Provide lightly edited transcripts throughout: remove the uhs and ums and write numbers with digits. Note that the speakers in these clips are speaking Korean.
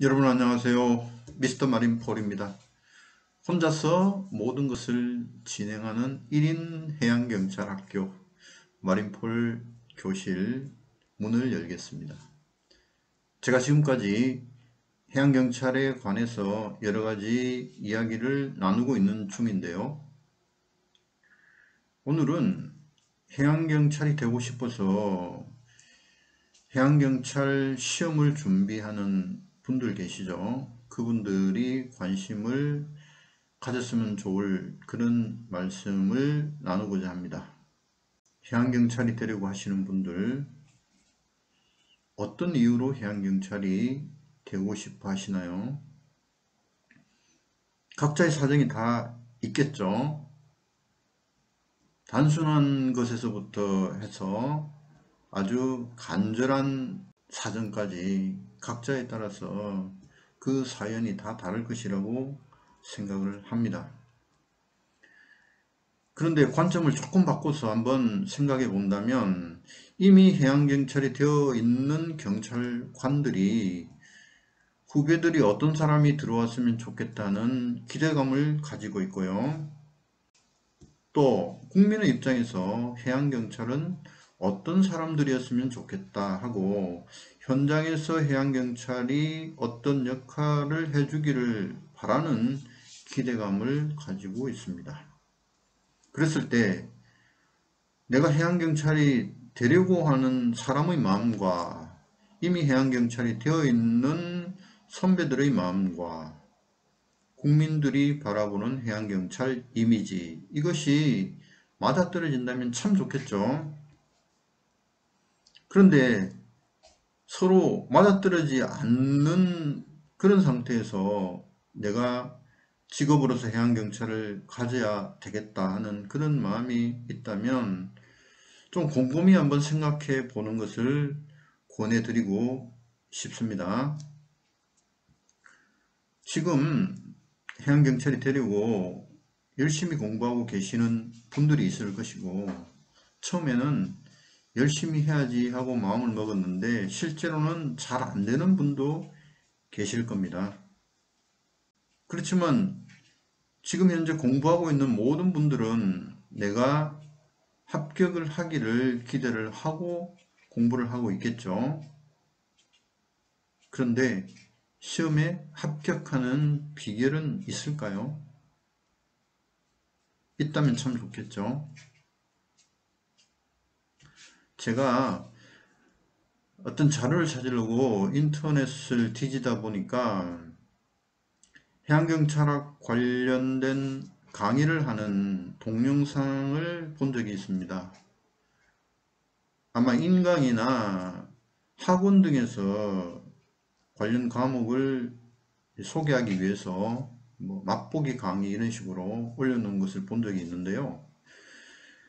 여러분 안녕하세요. 미스터 마린 폴입니다. 혼자서 모든 것을 진행하는 1인 해양경찰학교 마린폴 교실 문을 열겠습니다. 제가 지금까지 해양경찰에 관해서 여러가지 이야기를 나누고 있는 중인데요. 오늘은 해양경찰이 되고 싶어서 해양경찰 시험을 준비하는 분들 계시죠? 그분들이 관심을 가졌으면 좋을 그런 말씀을 나누고자 합니다. 해양경찰이 되려고 하시는 분들, 어떤 이유로 해양경찰이 되고 싶어 하시나요? 각자의 사정이 다 있겠죠? 단순한 것에서부터 해서 아주 간절한 사정까지 각자에 따라서 그 사연이 다 다를 것이라고 생각을 합니다. 그런데 관점을 조금 바꿔서 한번 생각해 본다면 이미 해양경찰이 되어 있는 경찰관들이 후배들이 어떤 사람이 들어왔으면 좋겠다는 기대감을 가지고 있고요. 또 국민의 입장에서 해양경찰은 어떤 사람들이었으면 좋겠다 하고 현장에서 해양경찰이 어떤 역할을 해주기를 바라는 기대감을 가지고 있습니다. 그랬을 때 내가 해양경찰이 되려고 하는 사람의 마음과 이미 해양경찰이 되어 있는 선배들의 마음과 국민들이 바라보는 해양경찰 이미지, 이것이 맞아떨어진다면 참 좋겠죠. 그런데 서로 맞아떨어지지 않는 그런 상태에서 내가 직업으로서 해양경찰을 가져야 되겠다 하는 그런 마음이 있다면 좀 곰곰이 한번 생각해 보는 것을 권해드리고 싶습니다. 지금 해양경찰이 되려고 열심히 공부하고 계시는 분들이 있을 것이고, 처음에는 열심히 해야지 하고 마음을 먹었는데 실제로는 잘 안 되는 분도 계실 겁니다. 그렇지만 지금 현재 공부하고 있는 모든 분들은 내가 합격을 하기를 기대를 하고 공부를 하고 있겠죠. 그런데 시험에 합격하는 비결은 있을까요? 있다면 참 좋겠죠. 제가 어떤 자료를 찾으려고 인터넷을 뒤지다 보니까 해양경찰학 관련된 강의를 하는 동영상을 본 적이 있습니다. 아마 인강이나 학원 등에서 관련 과목을 소개하기 위해서 맛보기 강의 이런 식으로 올려놓은 것을 본 적이 있는데요.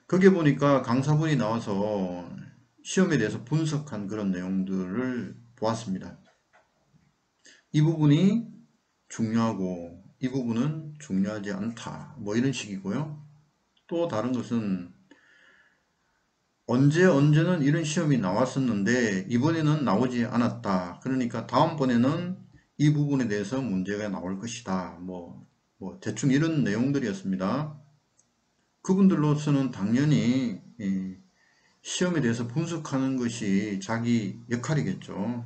거기에 보니까 강사분이 나와서 시험에 대해서 분석한 그런 내용들을 보았습니다. 이 부분이 중요하고 이 부분은 중요하지 않다, 이런 식이고요. 또 다른 것은 언제는 이런 시험이 나왔었는데 이번에는 나오지 않았다. 그러니까 다음번에는 이 부분에 대해서 문제가 나올 것이다. 대충 이런 내용들이었습니다. 그분들로서는 당연히 시험에 대해서 분석하는 것이 자기 역할이겠죠.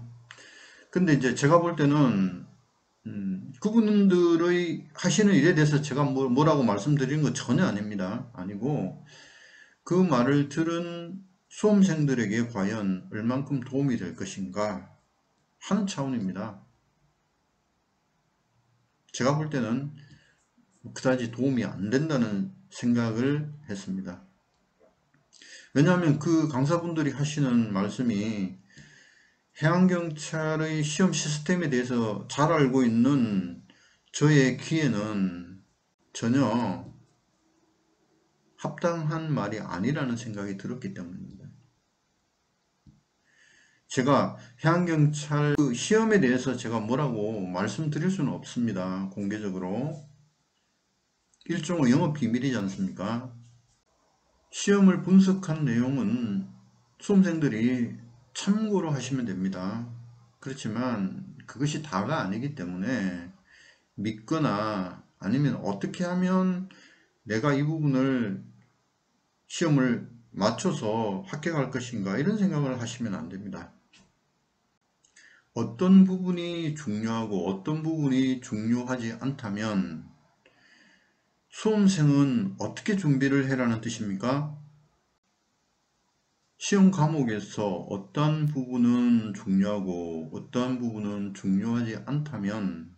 근데 이제 제가 볼 때는 그분들의 하시는 일에 대해서 제가 뭐라고 말씀드리는 건 전혀 아닙니다. 아니고 그 말을 들은 수험생들에게 과연 얼만큼 도움이 될 것인가 하는 차원입니다. 제가 볼 때는 그다지 도움이 안 된다는 생각을 했습니다. 왜냐하면 그 강사분들이 하시는 말씀이 해양경찰의 시험 시스템에 대해서 잘 알고 있는 저의 귀에는 전혀 합당한 말이 아니라는 생각이 들었기 때문입니다. 제가 해양경찰 그 시험에 대해서 제가 뭐라고 말씀드릴 수는 없습니다. 공개적으로. 일종의 영업 비밀이지 않습니까? 시험을 분석한 내용은 수험생들이 참고로 하시면 됩니다. 그렇지만 그것이 다가 아니기 때문에 믿거나 아니면 어떻게 하면 내가 이 부분을 시험을 맞춰서 합격할 것인가 이런 생각을 하시면 안 됩니다. 어떤 부분이 중요하고 어떤 부분이 중요하지 않다면 수험생은 어떻게 준비를 해라는 뜻입니까? 시험 과목에서 어떤 부분은 중요하고 어떤 부분은 중요하지 않다면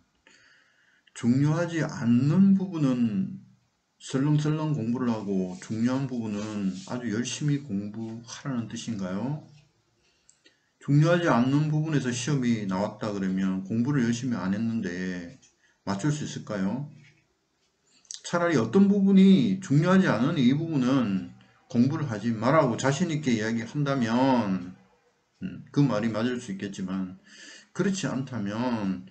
중요하지 않는 부분은 설렁설렁 공부를 하고 중요한 부분은 아주 열심히 공부하라는 뜻인가요? 중요하지 않는 부분에서 시험이 나왔다 그러면 공부를 열심히 안 했는데 맞출 수 있을까요? 차라리 어떤 부분이 중요하지 않은 이 부분은 공부를 하지 말라고 자신 있게 이야기한다면 그 말이 맞을 수 있겠지만 그렇지 않다면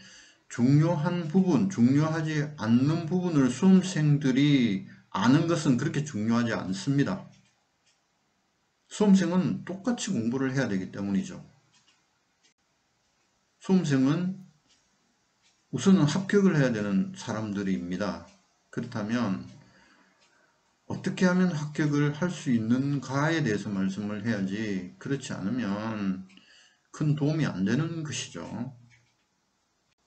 중요한 부분, 중요하지 않는 부분을 수험생들이 아는 것은 그렇게 중요하지 않습니다. 수험생은 똑같이 공부를 해야 되기 때문이죠. 수험생은 우선은 합격을 해야 되는 사람들입니다. 그렇다면 어떻게 하면 합격을 할 수 있는가에 대해서 말씀을 해야지 그렇지 않으면 큰 도움이 안 되는 것이죠.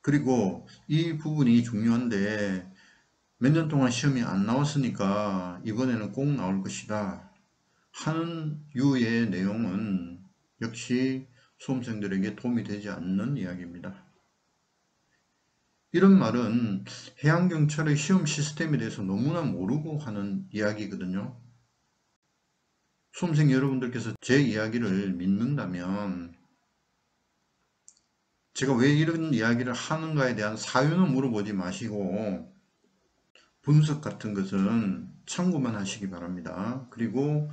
그리고 이 부분이 중요한데 몇 년 동안 시험이 안 나왔으니까 이번에는 꼭 나올 것이다 하는 유의 내용은 역시 수험생들에게 도움이 되지 않는 이야기입니다. 이런 말은 해양경찰의 시험 시스템에 대해서 너무나 모르고 하는 이야기거든요. 수험생 여러분들께서 제 이야기를 믿는다면 제가 왜 이런 이야기를 하는가에 대한 사유는 물어보지 마시고 분석 같은 것은 참고만 하시기 바랍니다. 그리고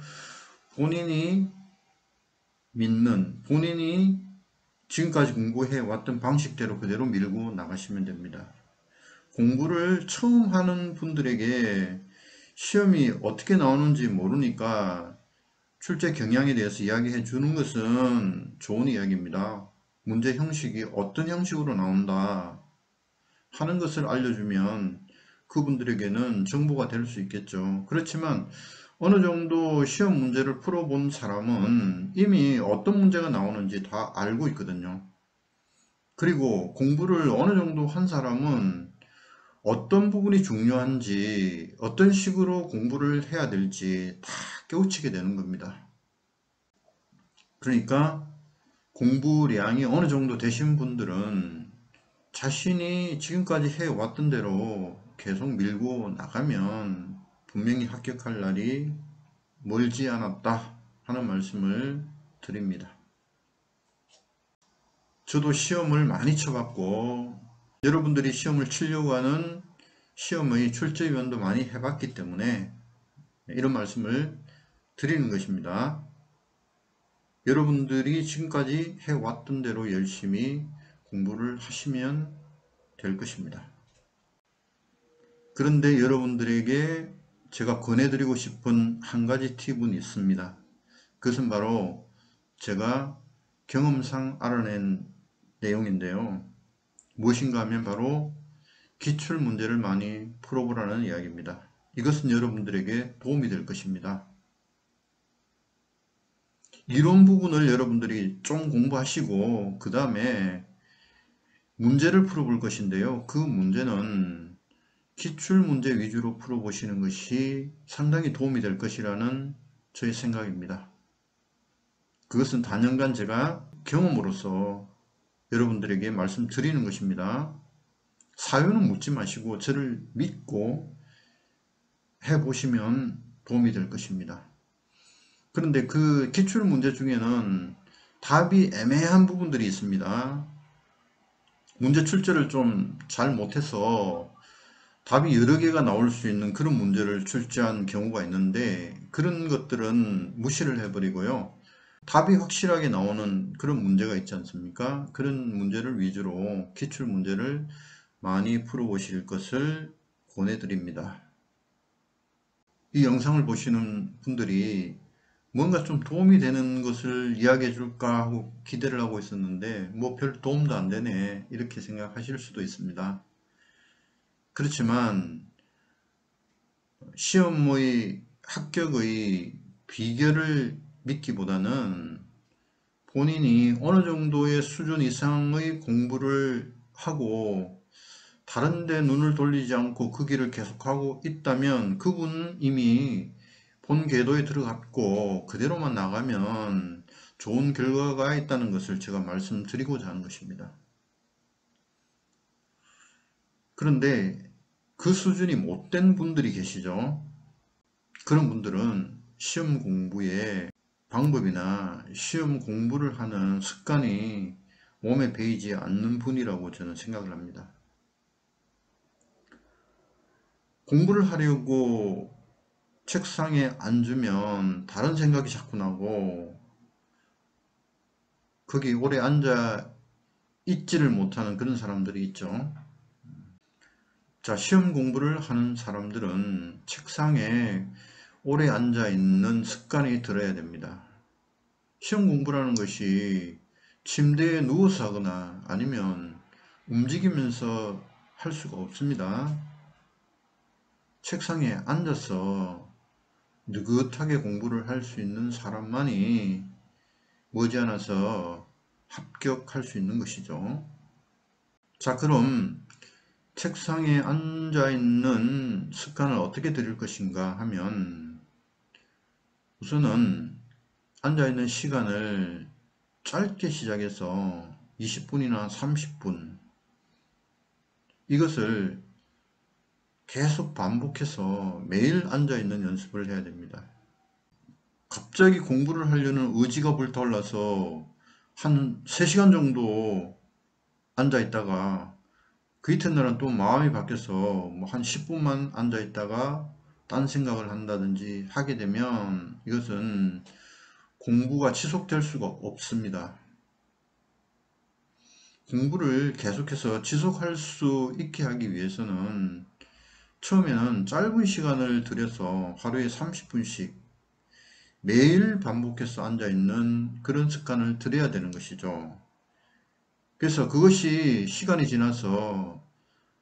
본인이 믿는, 본인이 지금까지 공부해 왔던 방식대로 그대로 밀고 나가시면 됩니다. 공부를 처음 하는 분들에게 시험이 어떻게 나오는지 모르니까 출제 경향에 대해서 이야기해 주는 것은 좋은 이야기입니다. 문제 형식이 어떤 형식으로 나온다 하는 것을 알려주면 그분들에게는 정보가 될 수 있겠죠. 그렇지만 어느 정도 시험 문제를 풀어본 사람은 이미 어떤 문제가 나오는지 다 알고 있거든요. 그리고 공부를 어느 정도 한 사람은 어떤 부분이 중요한지 어떤 식으로 공부를 해야 될지 다 깨우치게 되는 겁니다. 그러니까 공부량이 어느 정도 되신 분들은 자신이 지금까지 해왔던 대로 계속 밀고 나가면 분명히 합격할 날이 멀지 않았다 하는 말씀을 드립니다. 저도 시험을 많이 쳐봤고 여러분들이 시험을 치려고 하는 시험의 출제위원도 많이 해봤기 때문에 이런 말씀을 드리는 것입니다. 여러분들이 지금까지 해왔던 대로 열심히 공부를 하시면 될 것입니다. 그런데 여러분들에게 제가 권해드리고 싶은 한 가지 팁은 있습니다. 그것은 바로 제가 경험상 알아낸 내용인데요. 무엇인가 하면 바로 기출 문제를 많이 풀어보라는 이야기입니다. 이것은 여러분들에게 도움이 될 것입니다. 이론 부분을 여러분들이 좀 공부하시고 그 다음에 문제를 풀어볼 것인데요. 그 문제는 기출문제 위주로 풀어보시는 것이 상당히 도움이 될 것이라는 저의 생각입니다. 그것은 단연간 제가 경험으로서 여러분들에게 말씀드리는 것입니다. 사유는 묻지 마시고 저를 믿고 해보시면 도움이 될 것입니다. 그런데 그 기출문제 중에는 답이 애매한 부분들이 있습니다. 문제 출제를 좀 잘 못해서 답이 여러 개가 나올 수 있는 그런 문제를 출제한 경우가 있는데 그런 것들은 무시를 해버리고요. 답이 확실하게 나오는 그런 문제가 있지 않습니까? 그런 문제를 위주로 기출 문제를 많이 풀어보실 것을 권해드립니다. 이 영상을 보시는 분들이 뭔가 좀 도움이 되는 것을 이야기해 줄까 하고 기대를 하고 있었는데 뭐 별 도움도 안 되네 이렇게 생각하실 수도 있습니다. 그렇지만 시험의 합격의 비결을 믿기보다는 본인이 어느 정도의 수준 이상의 공부를 하고 다른 데 눈을 돌리지 않고 그 길을 계속하고 있다면 그분은 이미 본 궤도에 들어갔고 그대로만 나가면 좋은 결과가 있다는 것을 제가 말씀드리고자 하는 것입니다. 그런데 그 수준이 못된 분들이 계시죠. 그런 분들은 시험 공부에 방법이나 시험 공부를 하는 습관이 몸에 배이지 않는 분이라고 저는 생각을 합니다. 공부를 하려고 책상에 앉으면 다른 생각이 자꾸 나고 거기 오래 앉아 있지를 못하는 그런 사람들이 있죠. 자, 시험 공부를 하는 사람들은 책상에 오래 앉아 있는 습관이 들어야 됩니다. 시험 공부라는 것이 침대에 누워서 하거나 아니면 움직이면서 할 수가 없습니다. 책상에 앉아서 느긋하게 공부를 할 수 있는 사람만이 머지않아서 합격할 수 있는 것이죠. 자, 그럼 책상에 앉아 있는 습관을 어떻게 들일 것인가 하면 우선은 앉아 있는 시간을 짧게 시작해서 20분이나 30분 이것을 계속 반복해서 매일 앉아 있는 연습을 해야 됩니다. 갑자기 공부를 하려는 의지가 불타올라서 한 3시간 정도 앉아 있다가 그 이튿날은 또 마음이 바뀌어서 뭐 한 10분만 앉아 있다가 딴 생각을 한다든지 하게 되면 이것은 공부가 지속될 수가 없습니다. 공부를 계속해서 지속할 수 있게 하기 위해서는 처음에는 짧은 시간을 들여서 하루에 30분씩 매일 반복해서 앉아있는 그런 습관을 들여야 되는 것이죠. 그래서 그것이 시간이 지나서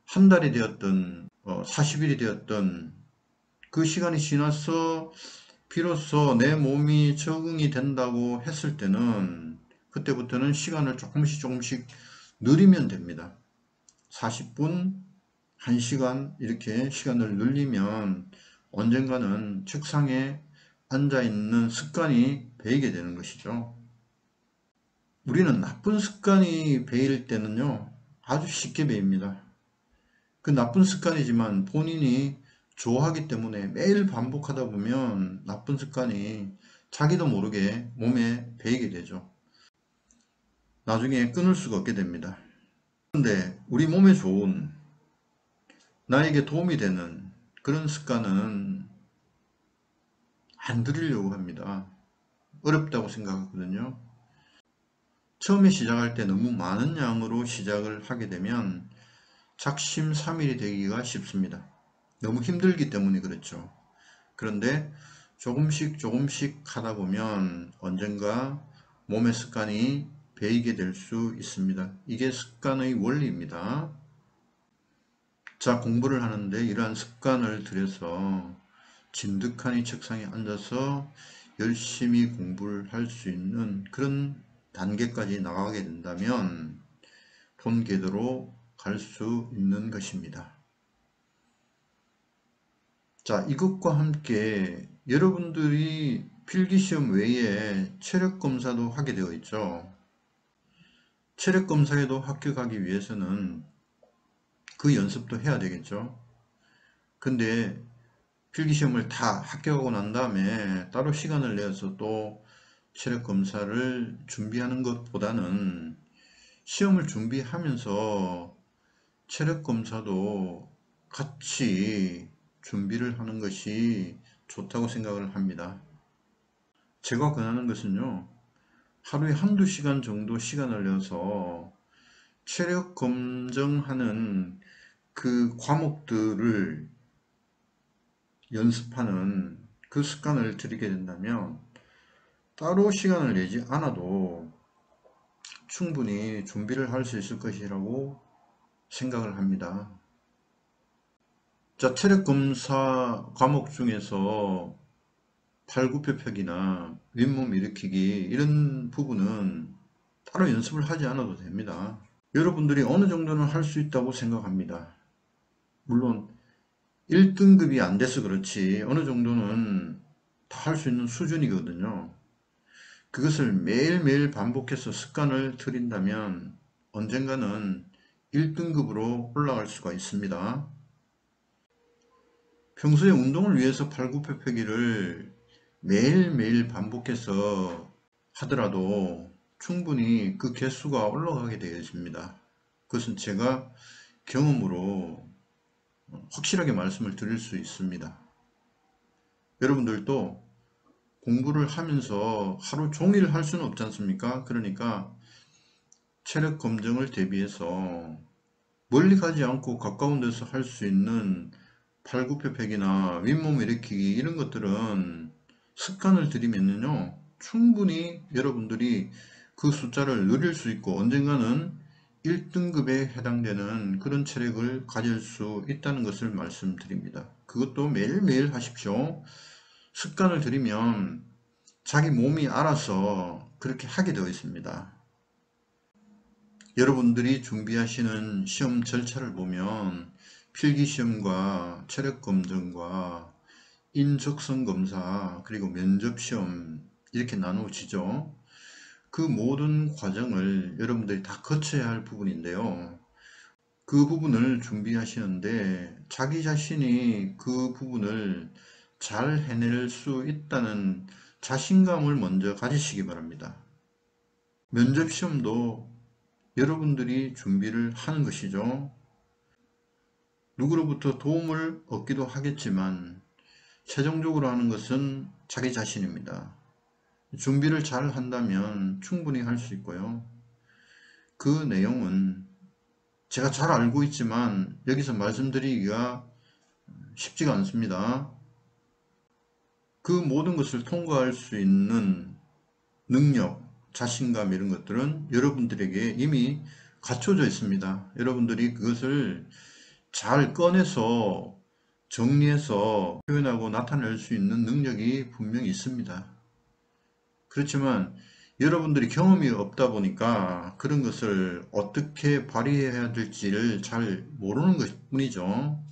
한 달이 되었든 40일이 되었든 그 시간이 지나서 비로소 내 몸이 적응이 된다고 했을 때는 그때부터는 시간을 조금씩 늘리면 됩니다. 40분, 1시간 이렇게 시간을 늘리면 언젠가는 책상에 앉아 있는 습관이 배이게 되는 것이죠. 우리는 나쁜 습관이 배일 때는요, 아주 쉽게 배입니다. 그 나쁜 습관이지만 본인이 좋아하기 때문에 매일 반복하다 보면 나쁜 습관이 자기도 모르게 몸에 배이게 되죠. 나중에 끊을 수가 없게 됩니다. 그런데 우리 몸에 좋은 나에게 도움이 되는 그런 습관은 안 들이려고 합니다. 어렵다고 생각하거든요. 처음에 시작할 때 너무 많은 양으로 시작을 하게 되면 작심삼일이 되기가 쉽습니다. 너무 힘들기 때문에 그렇죠. 그런데 조금씩 하다 보면 언젠가 몸의 습관이 배이게 될 수 있습니다. 이게 습관의 원리입니다. 자, 공부를 하는데 이러한 습관을 들여서 진득하니 책상에 앉아서 열심히 공부를 할 수 있는 그런 단계까지 나가게 된다면 본 궤도로 갈 수 있는 것입니다. 자, 이것과 함께 여러분들이 필기시험 외에 체력검사도 하게 되어 있죠. 체력검사에도 합격하기 위해서는 그 연습도 해야 되겠죠. 근데 필기시험을 다 합격하고 난 다음에 따로 시간을 내서 또 체력검사를 준비하는 것보다는 시험을 준비하면서 체력검사도 같이 준비를 하는 것이 좋다고 생각을 합니다. 제가 권하는 것은요, 하루에 한두 시간 정도 시간을 내서 체력 검정하는 그 과목들을 연습하는 그 습관을 들이게 된다면 따로 시간을 내지 않아도 충분히 준비를 할 수 있을 것이라고 생각을 합니다. 자, 체력검사 과목 중에서 팔굽혀펴기나 윗몸 일으키기 이런 부분은 따로 연습을 하지 않아도 됩니다. 여러분들이 어느 정도는 할 수 있다고 생각합니다. 물론 1등급이 안 돼서 그렇지 어느 정도는 다 할 수 있는 수준이거든요. 그것을 매일매일 반복해서 습관을 들인다면 언젠가는 1등급으로 올라갈 수가 있습니다. 평소에 운동을 위해서 팔굽혀펴기를 매일매일 반복해서 하더라도 충분히 그 개수가 올라가게 되어 있습니다. 그것은 제가 경험으로 확실하게 말씀을 드릴 수 있습니다. 여러분들도 공부를 하면서 하루 종일 할 수는 없지 않습니까? 그러니까 체력 검정을 대비해서 멀리 가지 않고 가까운 데서 할 수 있는 팔굽혀펴기나 윗몸 일으키기 이런 것들은 습관을 들이면요 충분히 여러분들이 그 숫자를 늘릴 수 있고 언젠가는 1등급에 해당되는 그런 체력을 가질 수 있다는 것을 말씀드립니다. 그것도 매일매일 하십시오. 습관을 들이면 자기 몸이 알아서 그렇게 하게 되어 있습니다. 여러분들이 준비하시는 시험 절차를 보면 필기시험과 체력검정과 인적성검사 그리고 면접시험 이렇게 나누어지죠. 그 모든 과정을 여러분들이 다 거쳐야 할 부분인데요. 그 부분을 준비하시는데 자기 자신이 그 부분을 잘 해낼 수 있다는 자신감을 먼저 가지시기 바랍니다. 면접시험도 여러분들이 준비를 하는 것이죠. 누구로부터 도움을 얻기도 하겠지만 최종적으로 하는 것은 자기 자신입니다. 준비를 잘 한다면 충분히 할 수 있고요. 그 내용은 제가 잘 알고 있지만 여기서 말씀드리기가 쉽지가 않습니다. 그 모든 것을 통과할 수 있는 능력, 자신감 이런 것들은 여러분들에게 이미 갖춰져 있습니다. 여러분들이 그것을 잘 꺼내서 정리해서 표현하고 나타낼 수 있는 능력이 분명히 있습니다. 그렇지만 여러분들이 경험이 없다 보니까 그런 것을 어떻게 발휘해야 될지를 잘 모르는 것 뿐이죠.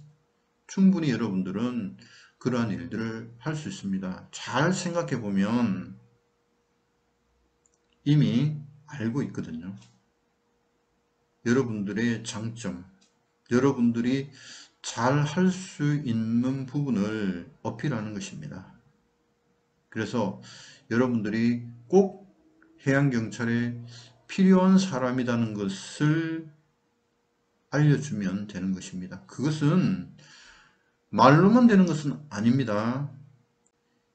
충분히 여러분들은 그러한 일들을 할 수 있습니다. 잘 생각해 보면 이미 알고 있거든요. 여러분들의 장점, 여러분들이 잘 할 수 있는 부분을 어필하는 것입니다. 그래서 여러분들이 꼭 해양경찰에 필요한 사람이라는 것을 알려주면 되는 것입니다. 그것은 말로만 되는 것은 아닙니다.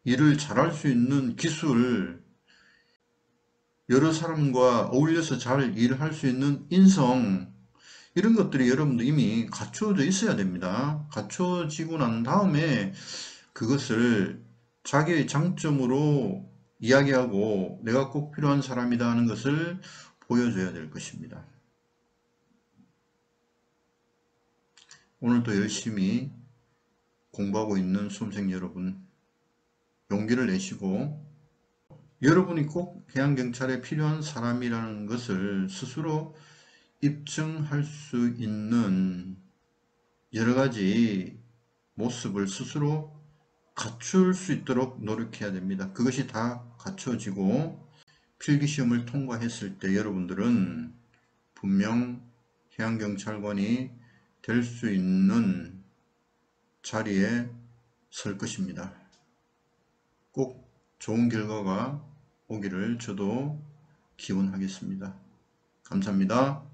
일을 잘할 수 있는 기술, 여러 사람과 어울려서 잘 일을 할 수 있는 인성, 이런 것들이 여러분도 이미 갖추어져 있어야 됩니다. 갖추어지고 난 다음에 그것을 자기의 장점으로 이야기하고 내가 꼭 필요한 사람이다 하는 것을 보여줘야 될 것입니다. 오늘도 열심히 공부하고 있는 수험생 여러분, 용기를 내시고 여러분이 꼭 해양경찰에 필요한 사람이라는 것을 스스로 입증할 수 있는 여러 가지 모습을 스스로 갖출 수 있도록 노력해야 됩니다. 그것이 다 갖춰지고 필기시험을 통과했을 때 여러분들은 분명 해양경찰관이 될 수 있는 자리에 설 것입니다. 꼭 좋은 결과가 오기를 저도 기원하겠습니다. 감사합니다.